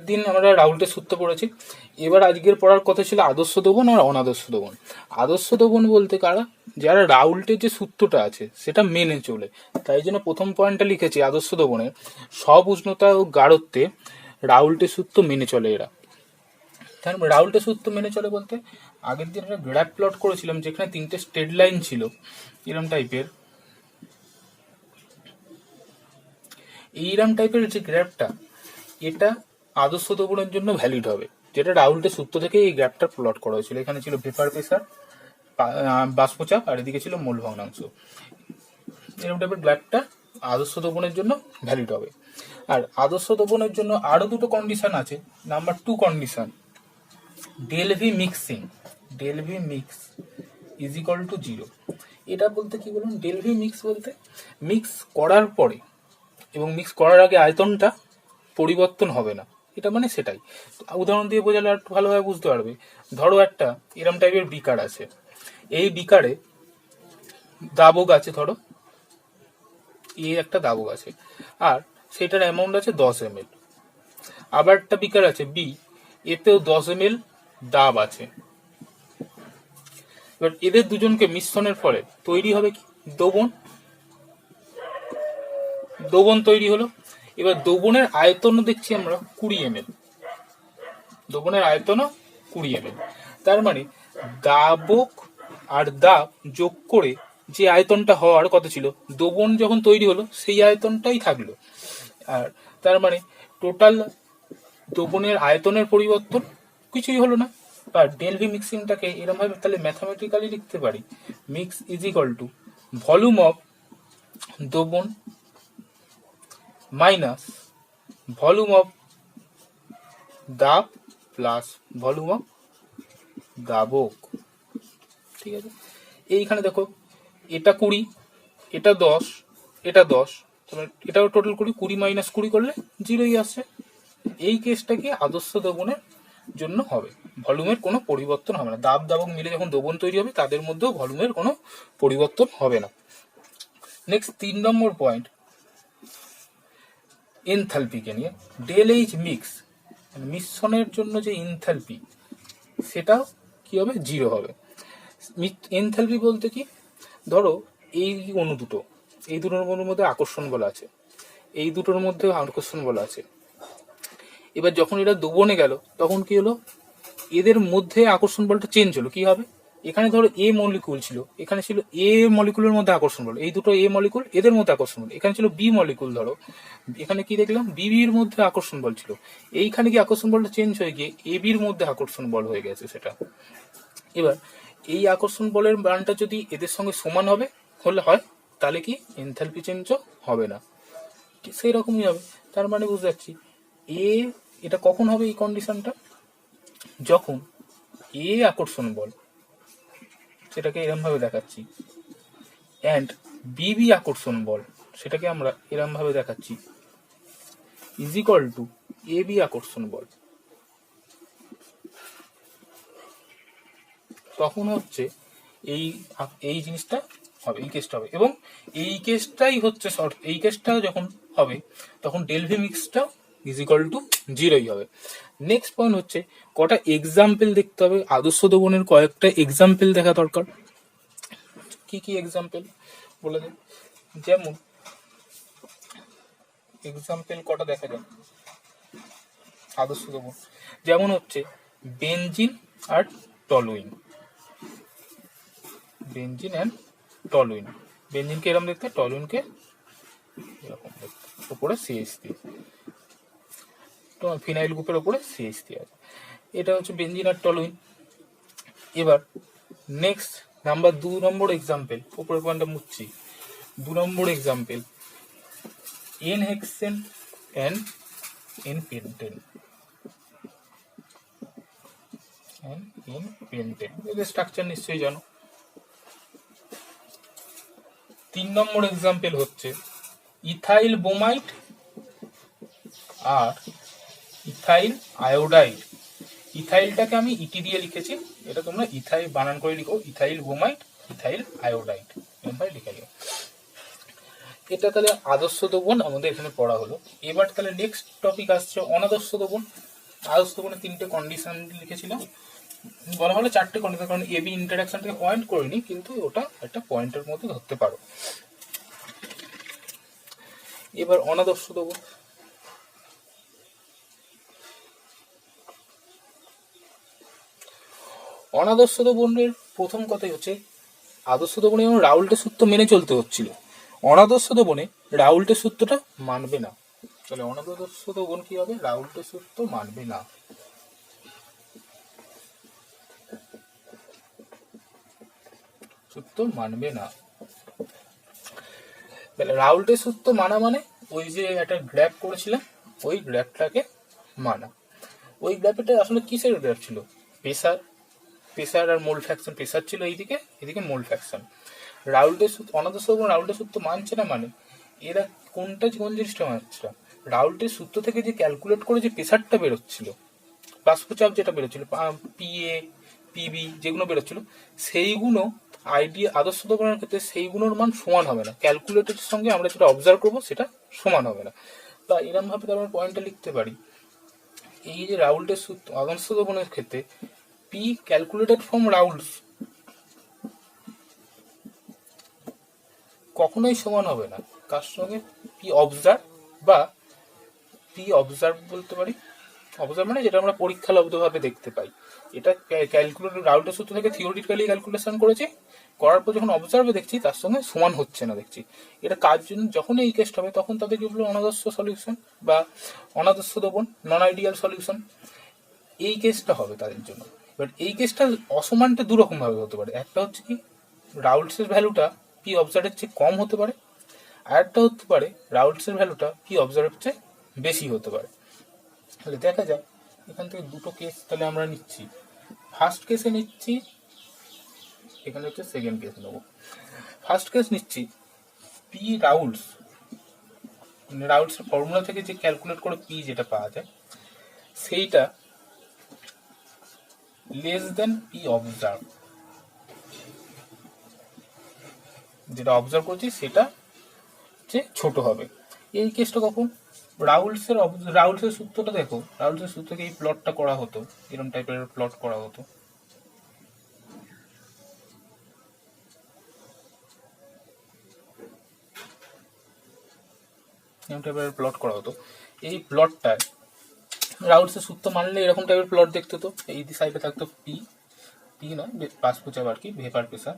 দিন আমরা রাউল্টের সূত্র পড়েছি। এবার আজকের পড়ার কথা ছিল আদর্শ দ্রবণ আর অনাদর্শ দ্রবণ। আদর্শ দ্রবণ বলতে কারা, যারা রাউল্টের যে সূত্রটা আছে সেটা মেনে চলে। তাই জন্য প্রথম পয়েন্টটা লিখেছি আদর্শ দ্রবণের সব উষ্ণতা ও গাঢ়ত্বে রাউল্টের সূত্র মেনে চলে এরা। তার রাউল্টের সূত্র মেনে চলে বলতে আগের দিন একটা গ্রাফ প্লট করেছিলাম যেখানে 3টে স্ট্রেট লাইন ছিল এরম টাইপের। এইরকম টাইপের যে গ্রাফটা, এটা আদর্শ দ্রবণের জন্য ভ্যালিড হবে, যেটা রাউল্টের সূত্র থেকে এই গ্রাফটা প্লট করা হয়েছিল। এখানে ছিল ভেপার প্রেসার, বাষ্পচাপ, আর এদিকে ছিল মোল ভগ্নাংশ। এরকম টাইপের গ্রাফটা আদর্শ দ্রবণের জন্য ভ্যালিড হবে। আর আদর্শ দ্রবণের জন্য আরো দুটো কন্ডিশন আছে। Number 2 condition, del V mixing, del V mix is equal to 0। এটা বলতে কি বলুন, ডেল ভি মিক্স বলতে মিক্স করার পরে এবং মিক্স করার আগে আয়তনটা পরিবর্তন হবে না, এটা মানে সেটাই। উদাহরণ দিয়ে বোঝালে আর ভালোভাবে বুঝতে পারবে। ধরো একটা এরম টাইপের বিকার আছে, এই বিকারে দাবক আছে, ধরো এই একটা দাবক আছে আর সেটার অ্যামাউন্ট আছে 10 ml। আবার একটা বিকার আছে বি, এতেও 10 ml দাব আছে। এবার এদের দুজনকে মিশ্রণের ফলে তৈরি হবে কি, দ্রবণ। দ্রবণ তৈরি হলো। এবার দ্রবণের আয়তনও দেখছি আমরা 20 ml, দ্রবণের আয়তনও 20 ml। তার মানে দাবক আর দাব যোগ করে যে আয়তনটা হওয়ার কথা ছিল, দ্রবণ যখন তৈরি হলো সেই আয়তনটাই থাকলো। আর তার মানে টোটাল দ্রবণের আয়তনের পরিবর্তন কিছুই হলো না। বা ডেল ভি মিক্সিংটাকে এরকম ভাবে তাহলে ম্যাথামেটিক্যালি লিখতে পারি, mix is equal to volume of দ্রবণ মাইনাস ভলিউম অফ দাব প্লাস ভলিউম অফ দাবক। ঠিক আছে, এইখানে দেখো এটা 20, এটা 10, এটা 10, এটাও টোটাল 20, 20 মাইনাস 20 করলে 0ই আসছে। এই কেসটা কি আদর্শ দ্রবণের জন্য হবে, ভলিউমের কোনো পরিবর্তন হবে না। দাব দাবক মিলে যখন দ্রবণ তৈরি হবে তাদের মধ্যেও ভলিউমের কোনো পরিবর্তন হবে না। নেক্সট 3 নম্বর পয়েন্ট, এনথালপিকে নিয়ে। ডেল এইচ মিক্স, মিশ্রণের জন্য যে এনথালপি সেটাও কি হবে, 0 হবে। এনথালপি বলতে কি, ধরো এই অণু দুটো, এই দুটোর অণুর মধ্যে আকর্ষণ বল আছে, এই দুটোর মধ্যে আকর্ষণ বল আছে। এবার যখন এরা দ্রবণে গেল তখন কি হলো, এদের মধ্যে আকর্ষণ বলটা চেঞ্জ হলো। কি হবে, এখানে ধরো এ মলিকুল ছিল, এখানে ছিল এ মলিকুলের মধ্যে আকর্ষণ বল, এই দুটো এ মলিকুল এদের মধ্যে আকর্ষণ বল। এখানে ছিল বি মলিকুল, ধরো এখানে কি দেখলাম বিবির মধ্যে আকর্ষণ বল ছিল, এইখানে কি আকর্ষণ বলটা চেঞ্জ হয়ে গিয়ে এ বির মধ্যে আকর্ষণ বল হয়ে গেছে সেটা। এবার এই আকর্ষণ বলের মানটা যদি এদের সঙ্গে সমান হবে হলে হয়, তাহলে কি এনথালপি চেঞ্জও হবে না, সেই রকমই হবে। তার মানে বুঝতে পারছি এ, এটা কখন হবে এই কন্ডিশনটা, যখন এ আকর্ষণ বল, সেটাকে এরম ভাবে দেখাচ্ছি, অ্যান্ড বিবি আকর্ষণ বল, সেটাকে আমরা এরম ভাবে দেখাচ্ছি, is equal to A B আকর্ষণ বল। তখন হচ্ছে এই এই জিনিসটা হবে, এই কেসটা হবে, এবং এই কেসটাই হচ্ছে শর্ট। এই কেসটা যখন হবে তখন ডেল ভি মিক্সটা ইজ ইকুয়াল টু 0ই হবে। নেক্সট পয়েন্ট হচ্ছে কটা এক্সাম্পল দেখতে হবে, আদর্শ দ্রবণের কয়েকটা এক্সাম্পল দেখা দরকার। কি কি এক্সাম্পল বলে দেন, যেমন এক্সাম্পল কটা দেখা যায় আদর্শ দ্রবণ, যেমন হচ্ছে বেনজিন আর টলুইন। বেনজিন অ্যান্ড টলুইন, বেনজিনকে এরকম দেখতে, টলুইনকে এরকম দেখতে, উপরে সিএইচ দিয়ে, তোমার ফিনাইল গ্রুপের উপরে সিএইচ দিয়ে আছে। এটা হচ্ছে বেনজিন আর টলুইন। এবার নেক্সট নাম্বার 2 নম্বর এক্সাম্পল, উপরের পয়েন্টটা মুছছি। 2 নম্বর example, n hexane and n pentane, n pentane, এদের স্ট্রাকচার নিশ্চয়ই জানো। 3 নম্বর এক্সাম্পল হচ্ছে ইথাইল বোমাইট আর ইথাইল আয়োডাইড। ইথাইলটাকে আমি ইটি দিয়ে লিখেছি, এটা তোমরা ইথাইল বানান করে লিখো, ইথাইল বোমাইট, ইথাইল আয়োডাইড, এভাবে লিখে লিখো। এটা তাহলে আদর্শ দ্রবণ আমাদের এখানে পড়া হলো। এবার তাহলে নেক্সট টপিক আসছে অনাদর্শ দ্রবণ। আদর্শ দ্রবণে 3টে কন্ডিশন লিখেছিলাম, বলা হলো 4টে কন্ডিশন, কারণ এবি ইন্টারাকশনটাকে পয়েন্ট করিনি, কিন্তু ওটা একটা পয়েন্টের মধ্যে ধরতে পারো। এবার অনাদর্শ দ্রবণ। অনাদর্শ দ্রবণের প্রথম কথাই হচ্ছে, আদর্শ দ্রবণে যেমন রাউল্টের সূত্র মেনে চলতে হচ্ছিল, অনাদর্শ দ্রবণে রাউল্টের সূত্রটা মানবে না। তাহলে অনাদর্শ দ্রবণ কি হবে? রাউল্টের সূত্র মানবে না। সূত্র মানবে না। তাহলে রাউল্টের সূত্র মানা মানে ওই যে একটা গ্রাফ করেছিলাম, ওই গ্রাফটাকে মানা। ওই গ্রাফটা আসলে কিসের গ্রাফ ছিল? প্রেসার, প্রেসার আর মোল ফ্র্যাকশন। প্রেসার ছিল এইদিকে, এদিকে মোল ফ্র্যাকশন। রাউল্টের সূত্র, অনাদর্শ দ্রবণ রাউল্টের সূত্র মানছে না মানে এরা কোন জিনিসটা মানছে? রাউল্টের সূত্র থেকে যে ক্যালকুলেট করে যে প্রেসারটা বেরোচ্ছিল, বাষ্পচাপ যেটা বেরোচ্ছিল, পিএ পিবি যেগুলো বেরোচ্ছিল, সেইগুলো আদর্শ দ্রবণের ক্ষেত্রে সেইগুলোর মান সমান হবে না। ক্যালকুলেটের সঙ্গে আমরা যেটা অবজার্ভ করবো সেটা সমান হবে না। বা এরকম ভাবে আমরা পয়েন্টটা লিখতে পারি, এই যে রাউল্টের সূত্র আদর্শ দ্রবণের ক্ষেত্রে পি ক্যালকুলেটেড ফ্রম রাউল্টস কখনোই সমান হবে না কার সঙ্গে? পি অবজার্ভ, বা পি অবজার্ভ বলতে পারি। অবজার্ভ মানে যেটা আমরা পরীক্ষালব্ধভাবে দেখতে পাই। এটা ক্যালকুলেট রাউল্টের সূত্র থেকে থিওরিটিক্যালি ক্যালকুলেশন করেছি, করার পর যখন অবজার্ভে দেখছি তার সঙ্গে সমান হচ্ছে না দেখছি। এটা কার জন্য? যখন এই কেসটা হবে তখন তাদেরকে বলবো অনাদর্শ সলিউশন বা অনাদর্শ দ্রবণ, নন আইডিয়াল সলিউশন। এই কেসটা হবে তাদের জন্য। বাট এই কেসটা অসমানটা দুরকম ভাবে হতে পারে। একটা হচ্ছে কি, রাউল্টসের ভ্যালুটা পি অবজার্ভের চেয়ে কম হতে পারে, আর একটা হতে পারে রাউল্টসের ভ্যালুটা পি অবজার্ভের চেয়ে বেশি হতে পারে। তাহলে দেখা যাক এখান থেকে দুটো কেস তাহলে আমরা নিচ্ছি। ফার্স্ট কেসে নিচ্ছি, এখানে হচ্ছে সেকেন্ড কেস নেবো। ফার্স্ট কেস নিচ্ছি পি রাউল্টস, রাউল্টসের ফর্মুলা থেকে যে ক্যালকুলেট করে পি যেটা পাওয়া যায় সেইটা লেস দেন পি অবজার্ভ, যেটা অবজার্ভ করছি সেটা হচ্ছে ছোট হবে। এই কেসটা কখন? রাউল্টসের সূত্রটা দেখো, রাউল্টসের সূত্র থেকে এই প্লটটা করা হতো, এরকম টাইপের প্লট করা হতো। এরকম টাইপের প্লট করা হতো। এই প্লটটায় রাউল্টসের সূত্র মানলে এরকম টাইপের প্লট দেখতে হতো। এই সাইডে থাকতো পি, পি নয় বাষ্পচাপ আর কি, ভেপার প্রেসার,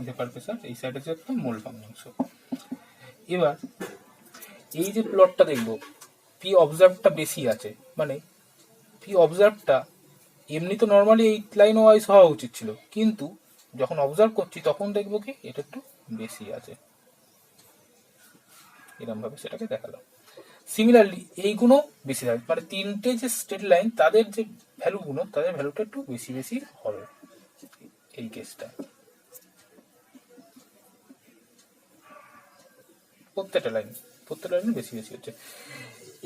ভেপার প্রেসার। এই সাইডে থাকতো মোল ভগ্নাংশ। এবার এই যে প্লটটা দেখবো, পি অবজার্ভটা বেশি আছে, মানে পি অবজার্ভটা এমনি তো নর্মালি এই লাইন ওয়াইজ হওয়া উচিত ছিল, কিন্তু যখন অবজার্ভ করছি তখন দেখবো কি এটা একটু বেশি আছে। এরকম ভাবে সেটাকে দেখালাম। সিমিলারলি এইগুলো বেশি থাকবে, মানে তিনটে যে স্ট্রেট লাইন তাদের যে ভ্যালুগুলো, তাদের ভ্যালুটা একটু বেশি বেশি হবে এই কেসটা। প্রত্যেকটা লাইনে বেশি বেশি হচ্ছে।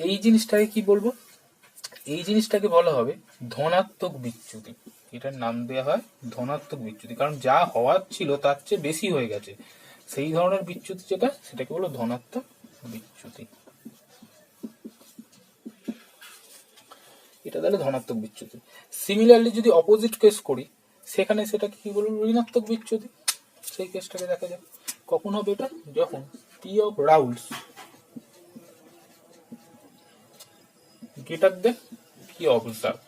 এই জিনিসটাকে কি বলবো? এই জিনিসটাকে বলা হবে ধনাত্মক বিচ্যুতি। এটার নাম দেওয়া হয় ধনাত্মক বিচ্যুতি, কারণ যা হওয়ার ছিল তার চেয়ে বেশি হয়ে গেছে। সেই ধরনের বিচ্যুতি যেটা, সেটাকে বলো ধনাত্মক বিচ্যুতি। এটা তাহলে ধনাত্মক বিচ্যুতি। সিমিলারলি যদি অপোজিট কেস করি, সেখানে সেটাকে কি বলবো? ঋণাত্মক বিচ্যুতি। সেই কেসটাকে দেখা যাক কখন হবে এটা, যখন P of Raoult's greater than P observe,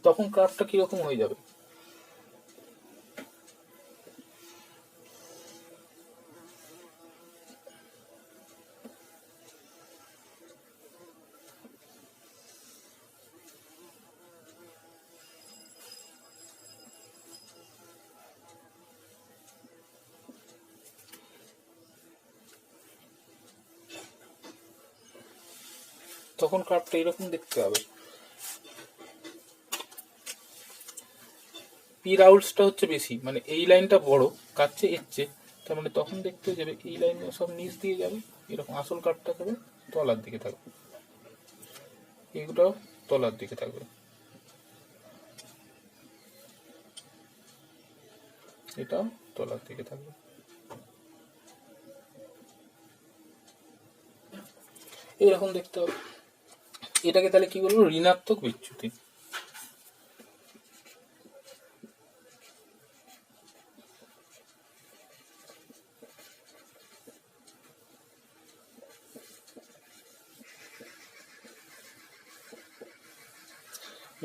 তখন গ্রাফটা কিরকম হয়ে যাবে? তখন কার্ভটা এরকম দেখতে হবে। পি রাউল্টসটা হচ্ছে বেশি, মানে এই লাইনটা বড় কাটছে এর চেয়ে, তার মানে তখন দেখতে যাবে এই লাইন সব নিচ দিয়ে যাবে, এরকম আসল কার্ভটা থাকবে তলার দিকে থাকবে, এগুলোও তলার দিকে থাকবে, এটাও তলার দিকে থাকবে। এইরকম দেখতে হবে। এটাকে তাহলে কি বলবো, ঋণাত্মক বিচ্যুতি।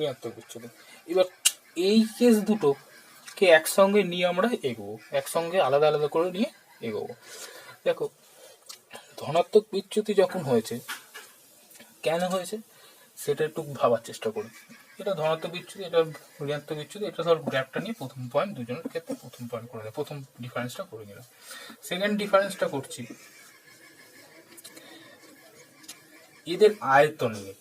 ঋণাত্মক বিচ্যুতি। এবার এই কেস দুটোকে একসঙ্গে নিয়ে আমরা এগোবো, একসঙ্গে আলাদা আলাদা করে নিয়ে এগোবো। দেখো, ধনাত্মক বিচ্যুতি যখন হয়েছে, কেন হয়েছে সেটা একটু ভাবার চেষ্টা করি। এটা ধনাত্মক বিচ্যুতি, এটা ঋণাত্মক বিচ্যুতি, এটা ধর গ্র্যাফটা নিয়ে প্রথম পয়েন্ট, দুজনের ক্ষেত্রে প্রথম পয়েন্ট করে দেয়, প্রথম ডিফারেন্সটা করে নিলাম। সেকেন্ড ডিফারেন্সটা করছি এদের আয়তন নিয়ে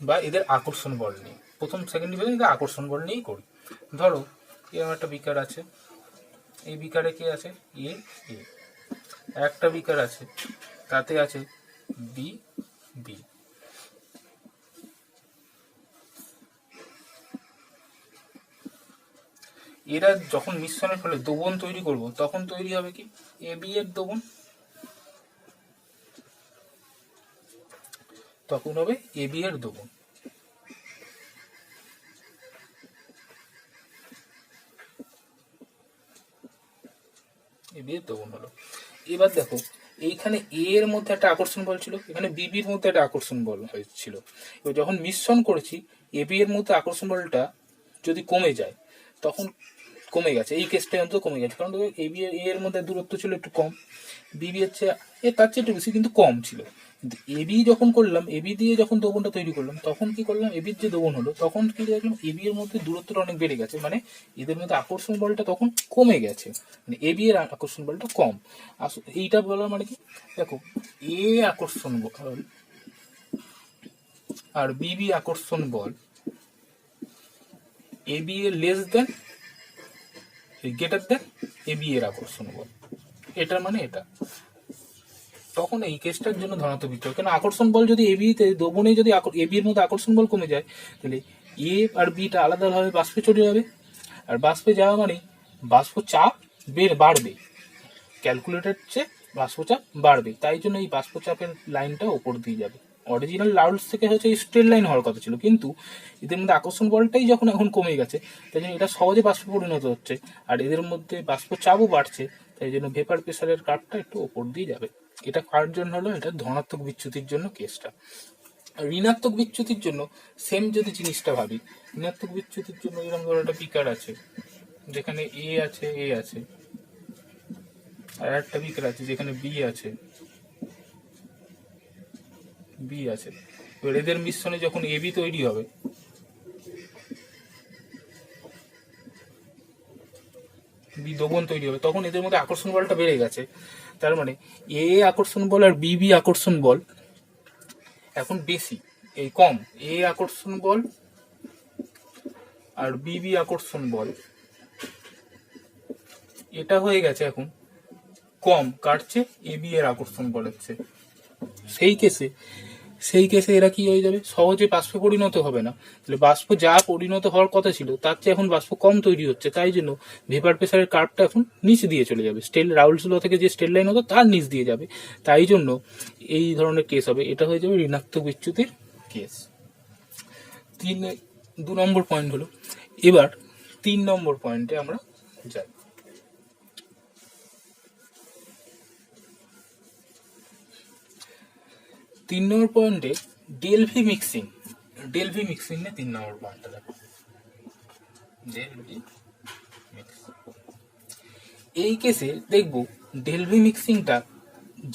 বা এদের আকর্ষণ বল নিয়ে। প্রথম সেকেন্ড ডিফারেন্স এদের আকর্ষণ বল নিয়েই করি। ধরো এরকম একটা বিকার আছে, এই বিকারে কি আছে, এ এ। একটা বিকার আছে, তাতে আছে বি বি। এরা যখন মিশ্রণের ফলে দ্রবণ তৈরি করব, তখন তৈরি হবে কি, এ বি এর দ্রবণ। তখন হবে এ বি এর দ্রবণ। এ বি এর দ্রবণ হলো। এবার দেখো, এইখানে এ এর মধ্যে একটা আকর্ষণ বল ছিল, এখানে বিবির মধ্যে একটা আকর্ষণ বল হয়েছিল। এবার যখন মিশ্রণ করেছি, এ বি এর মধ্যে আকর্ষণ বলটা যদি কমে যায়, তখন কমে গেছে, এই কেসটাই অন্তত কমে গেছে, কারণ এ বি এর মধ্যে দূরত্ব ছিল একটু কম, বিবি এর চেয়ে তার চেয়ে একটু বেশি কিন্তু কম ছিল। কিন্তু এবি যখন করলাম, এবি দিয়ে যখন দ্রবণটা তৈরি করলাম, তখন কি করলাম, এবির যে দ্রবণ হলো, তখন কি দেখলাম এবি এর মধ্যে দূরত্বটা অনেক বেড়ে গেছে, মানে এদের মধ্যে আকর্ষণ বলটা তখন কমে গেছে, মানে এবি এর আকর্ষণ বলটা কম। এইটা বলার মানে কি, দেখো এ আকর্ষণ বল আর বিবি আকর্ষণ বল এবি এর less than greater than AB এর আকর্ষণ বল, এটার মানে এটা। তখন এই কেসটার জন্য ধনাত্মক বিচ্যুতি, কেন আকর্ষণ বল যদি এবিতে দ্রবণে যদি এবি এর মধ্যে আকর্ষণ বল কমে যায়, তাহলে এ আর বিটা আলাদাভাবে বাষ্পে চলে যাবে, আর বাষ্পে যাওয়া মানে বাষ্প চাপ বাড়বে, ক্যালকুলেটেড চেয়ে বাষ্প চাপ বাড়বে, তাই জন্য এই বাষ্প চাপের লাইনটা ওপর দিয়ে যাবে। অরিজিনাল রাউলস থেকে হচ্ছে স্ট্রেট লাইন হওয়ার কথা ছিল, কিন্তু এদের মধ্যে আকর্ষণ বলটাই যখন এখন কমে গেছে, তাই জন্য এটা সহজে বাষ্প পরিণত হচ্ছে, আর এদের মধ্যে বাষ্প চাপও বাড়ছে, তাই জন্য ভেপার প্রেসারের কার্ভটা একটু ওপর দিয়ে যাবে। এটা কার জন্য হলো, এটা ধনাত্মক বিচ্যুতির জন্য কেসটা। ঋণাত্মক বিচ্যুতির জন্য সেম যদি জিনিসটা ভাবি, ঋণাত্মক বিচ্যুতির জন্য এরকম ধরো একটা বিকার আছে, যেখানে এ আছে, এ আছে, আর একটা বিকার আছে যেখানে বি আছে, বি আছে। এবার এদের মিশ্রণে যখন এ বি তৈরি হবে, বি দ্রবণ তৈরি হবে, তখন এদের মধ্যে আকর্ষণ বলটা বেড়ে গেছে, তার মানে এ আকর্ষণ বল আর বিবি আকর্ষণ বল এখন বেশি, এই কম, এ আকর্ষণ বল আর বিবি আকর্ষণ বল এটা হয়ে গেছে এখন কম, কাটছে এ বি এর আকর্ষণ বল হচ্ছে। সেই কেসে এরা কি হয়ে যাবে, সহজে বাষ্পে পরিণত হবে না, তাহলে বাষ্প যা পরিণত হওয়ার কথা ছিল তার চেয়ে এখন বাষ্প কম তৈরি হচ্ছে, তাই জন্য ভেপার প্রেসারের কার্ভটা এখন নিচ দিয়ে চলে যাবে, রাউলস ল থেকে যে স্টেল লাইন হতো তার নিচ দিয়ে যাবে, তাই জন্য এই ধরনের কেস হবে, এটা হয়ে যাবে ঋণাত্মক বিচ্যুতির কেস। 2 নম্বর পয়েন্ট হলো। এবার 3 নম্বর পয়েন্টে আমরা যাই। 3 নম্বর পয়েন্টে ডেলভি মিক্সিং নিয়ে 3 নম্বর পয়েন্টটা দেখো। ডেলভি মিক্সিং, এই কেসে দেখবো ডেলভি মিক্সিংটা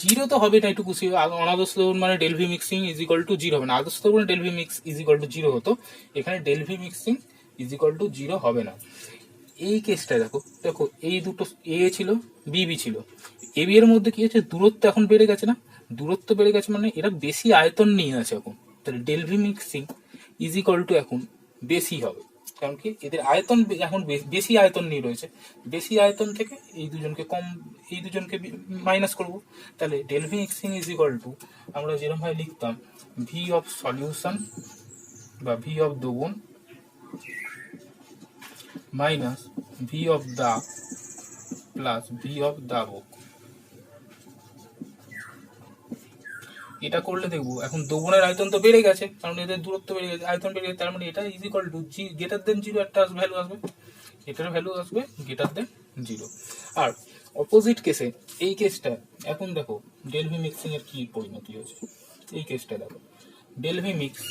জিরো তো হবে না, একটু খুশি অনাদর্শ দ্রবণ মানে del V mixing is equal to zero হবে না, আদর্শ দ্রবণে del V mix is equal to zero হতো, এখানে del V mixing is equal to zero হবে না। এই কেসটা দেখো, এই দুটো এ ছিল, বিবি ছিল, এবি এর মধ্যে কি হচ্ছে, দূরত্ব এখন বেড়ে গেছে না, দূরত্ব বেড়ে গেছে মানে এরা বেশি আয়তন নিয়ে আছে এখন, তাহলে del V mixing is equal two এখন বেশি হবে, কারণ কি এদের আয়তন এখন বেশি আয়তন নিয়ে রয়েছে, বেশি আয়তন থেকে এই দুজনকে মাইনাস করব, তাহলে del V mixing is equal to আমরা যেরকম ভাবে লিখতাম ভি অফ সলিউশন বা ভি অফ দ্রবণ মাইনাস ভি অফ দা প্লাস ভি অফ দাবক। এটা করলে দেখবো এখন দ্রবণের আয়তন তো বেড়ে গেছে, কারণ এদের দূরত্ব বেড়ে গেছে, আয়তন বেড়ে গেছে, তার মানে এটা is equal two G greater than zero একটা ভ্যালু আসবে, এটার ভ্যালু আসবে গ্রেটার দেন জিরো। আর অপোজিট কেসে এই কেসটা এখন দেখো ডেল ভি মিক্সিং এর কি পরিণতি হয়েছে, এই কেসটা দেখো ডেল ভি মিক্স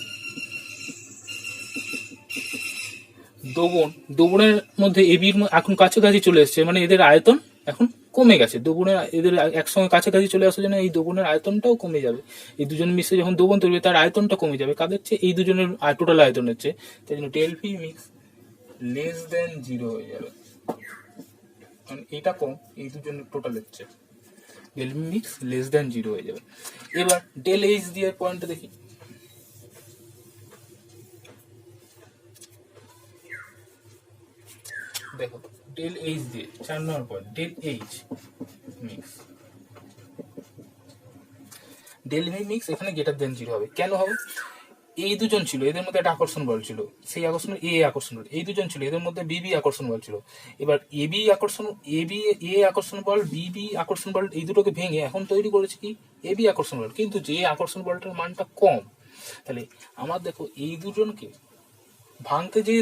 দ্রবণের মধ্যে এবির এখন কাছাকাছি চলে এসছে, মানে এদের আয়তন এখন কমে গেছে, দ্রবণের এদের একসঙ্গে কাছাকাছি চলে আসার জন্য এই দ্রবণের আয়তনটাও কমে যাবে, এই দুজন মিশে যখন দ্রবণ তৈরি হবে তার আয়তনটা কমে যাবে, কাদের চেয়ে এই দুজনের টোটাল আয়তনের চেয়ে, তাই জন্য del V mix less than zero হয়ে যাবে, কারণ এটা কম এই দুজনের টোটালের চেয়ে, del V mix less than zero হয়ে যাবে। এবার ডেল এইচ দিয়ে পয়েন্টটা দেখি, দেখো ডেল এইচ দিয়ে 4 নম্বর point del H mix, del V mix এখানে গ্রেটার দেন জিরো হবে, কেন হবে? এই দুজন ছিল এদের মধ্যে একটা আকর্ষণ বল ছিল, সেই আকর্ষণ বল, এই দুজন ছিল এদের মধ্যে বিবি আকর্ষণ বল ছিল, এবার এবি আকর্ষণ বল বিবি আকর্ষণ বল এই দুটোকে ভেঙে এখন তৈরি করেছে কি এবি আকর্ষণ বল, কিন্তু যে আকর্ষণ বলটার মানটা কম, তাহলে আমার দেখো এই দুজনকে ভাঙতে যে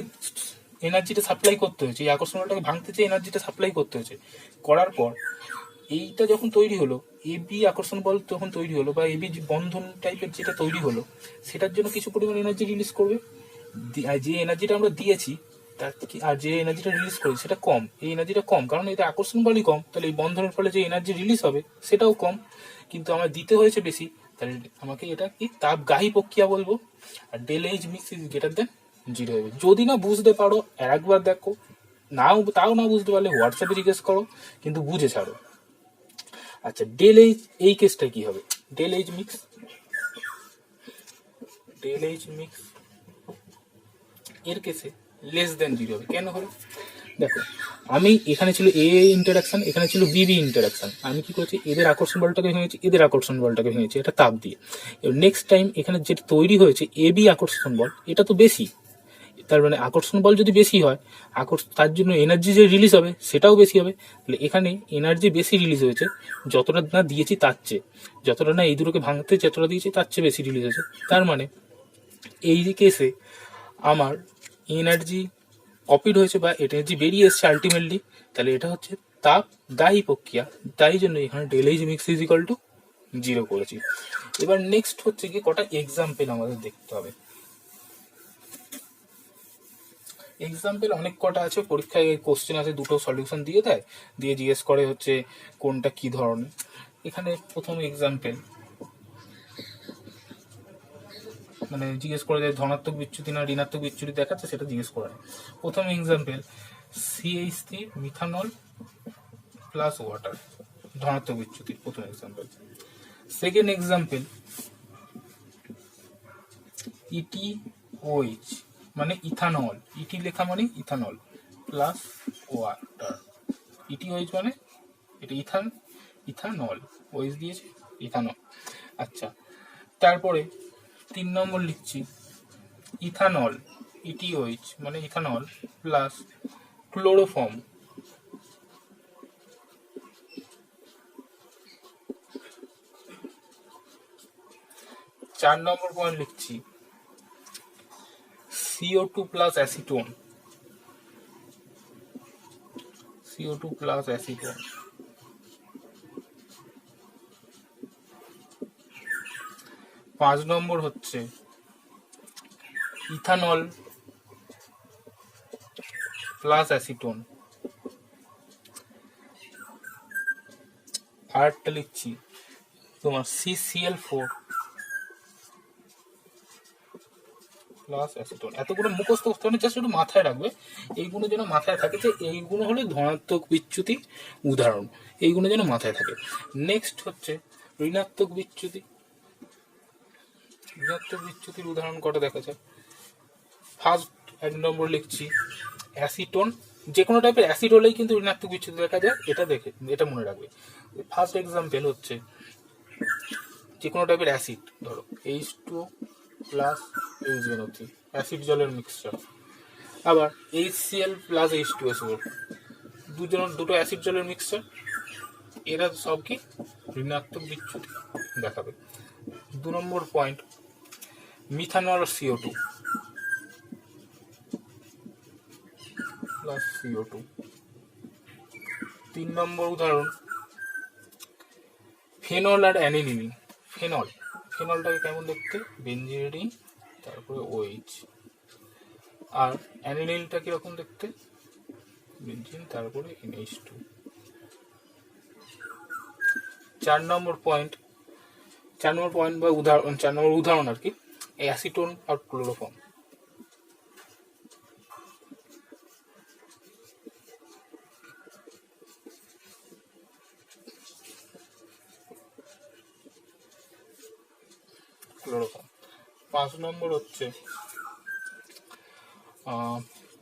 এনার্জিটা সাপ্লাই করতে হয়েছে, এই আকর্ষণ বলটাকে ভাঙতে যে এনার্জিটা সাপ্লাই করতে হয়েছে, করার পর এইটা যখন তৈরি হলো, এবি আকর্ষণ বল যখন তৈরি হলো বা এবি বন্ধন টাইপের যেটা তৈরি হলো, সেটার জন্য কিছু পরিমাণ এনার্জি রিলিজ করবে, আর যে এনার্জিটা আমরা দিয়েছি তার আর যে এনার্জিটা রিলিজ করি সেটা কম, এই এনার্জিটা কম কারণ এটা আকর্ষণ বলই কম, তাহলে এই বন্ধনের ফলে যে এনার্জি রিলিজ হবে সেটাও কম, কিন্তু আমার দিতে হয়েছে বেশি, তাহলে আমাকে এটা কি তাপগাহী প্রক্রিয়া বলবো, আর del H mix is greater than zero হবে। যদি না বুঝতে পারো একবার দেখো, তাও না বুঝতে পারলে হোয়াটসঅ্যাপে জিজ্ঞেস করো, কিন্তু বুঝে ছাড়ো। আচ্ছা ডেল এইচ এই কেসটা কি হবে, ডেল এইচ মিক্স এর কেসে লেস দেন জিরো হবে, কেন হবে? দেখো আমি এখানে ছিল এ ইন্টারাকশন, এখানে ছিল বিবি ইন্টারাকশন, আমি কি করছি এদের আকর্ষণ বলটাকে ভেঙেছি, এদের আকর্ষণ বলটাকে ভেঙেছি, এটা তাপ দিয়ে। এবার নেক্সট টাইম এখানে যেটা তৈরি হয়েছে এবি আকর্ষণ বল, এটা তো বেশি, তার মানে আকর্ষণ বল যদি বেশি হয় তার জন্য এনার্জি যে রিলিজ হবে সেটাও বেশি হবে, তাহলে এখানে এনার্জি বেশি রিলিজ হয়েছে যতটা না দিয়েছি তার চেয়ে, যতটা না এই দুটোকে ভাঙতে যতটা দিয়েছি তার চেয়ে বেশি রিলিজ হয়েছে, তার মানে এই কেসে আমার এনার্জি কপিড হয়েছে বা এনার্জি বেরিয়ে এসছে আলটিমেটলি, তাহলে এটা হচ্ছে তাপ দাহী প্রক্রিয়া, তাই জন্য এখানে del H mix is equal to zero করেছি। এবার নেক্সট হচ্ছে কি কটা এক্সাম্পল আমাদের দেখতে হবে, এক্সাম্পল অনেক কটা আছে, পরীক্ষায় কোশ্চেন আছে দুটো সলিউশন দিয়ে দেয়, দিয়ে জিজ্ঞেস করে হচ্ছে কোনটা কি ধরনের। এখানে প্রথম এক্সাম্পল মানে জিজ্ঞেস করে যে ধনাত্মক বিচ্যুতি না ঋণাত্মক বিচ্যুতি দেখাচ্ছে সেটা জিজ্ঞেস করে। প্রথম example CH3 methanol plus water, ধনাত্মক বিচ্যুতি প্রথম এক্সাম্পল। সেকেন্ড এক্সাম্পল ETOH মানে ইথানল, ইটি লেখা মানে ইথানল প্লাস ওয়াটার, ETOH মানে এটা ইথানল, ওএইচ দিয়েছে ইথানল। আচ্ছা তারপরে 3 নম্বর লিখছি ইথানল, ETOH মানে ইথানল প্লাস ক্লোরোফর্ম, 4 নম্বর পয়েন্ট লিখছি CO2 plus acetone, CO2 plus acetone. 5 নম্বর হচ্ছে ইথানল প্লাস অ্যাসিটোন। আরেকটা লিখছি তোমার CCl4 প্লাস অ্যাসিটোন। এতগুলো মুখস্থ করতে হবে, জাস্ট একটু মাথায় রাখবে, এইগুলো যেন মাথায় থাকে যে এইগুলো হলো ধনাত্মক বিচ্যুতি উদাহরণ, এইগুলো যেন মাথায় থাকে। নেক্সট হচ্ছে ঋণাত্মক বিচ্যুতি, ঋণাত্মক বিচ্যুতির উদাহরণ কটা দেখা যায়। ফার্স্ট 1 নম্বর লিখছি অ্যাসিটোন, যে কোনো টাইপের অ্যাসিড হলেই কিন্তু ঋণাত্মক বিচ্যুতি দেখা যায়, এটা মনে রাখবে। ফার্স্ট এক্সাম্পল হচ্ছে যে কোনো টাইপের অ্যাসিড, ধরো H2O প্লাস HNO3 অ্যাসিড জলের মিক্সচার, আবার HCl প্লাস H2SO4 দুটো অ্যাসিড জলের মিক্সচার, এরা সব কি ঋণাত্মক বিচ্যুতি দেখাবে। 2 নম্বর point methanol CO2 plus CO2। 3 নম্বর উদাহরণ ফেনল আর অ্যানিলিন। ফেনলটাকে কেমন দেখতে, বেঞ্জিন তারপরে OH, আর অ্যানিলিনটা কিরকম দেখতে, বেঞ্জিন তারপরে NH2। 4 নম্বর পয়েন্ট বা উদাহরণ, 4 নম্বর উদাহরণ আর কি, অ্যাসিটোন আর ক্লোরোফর্ম। ক্লোরোফর্ম। 5 নম্বর হচ্ছে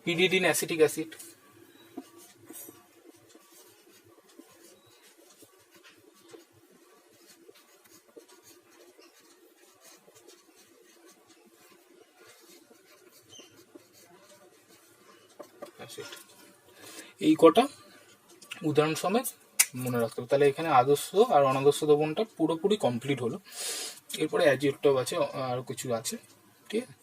পিরিডিন অ্যাসিটিক অ্যাসিড। এই কটা উদাহরণ সমেত মনে রাখতে হবে। তাহলে এখানে আদর্শ আর অনাদর্শ দ্রবণটা পুরোপুরি কমপ্লিট হলো। এরপরে অ্যাডজেক্টিভ আছে আর কিছু আছে, ঠিক আছে।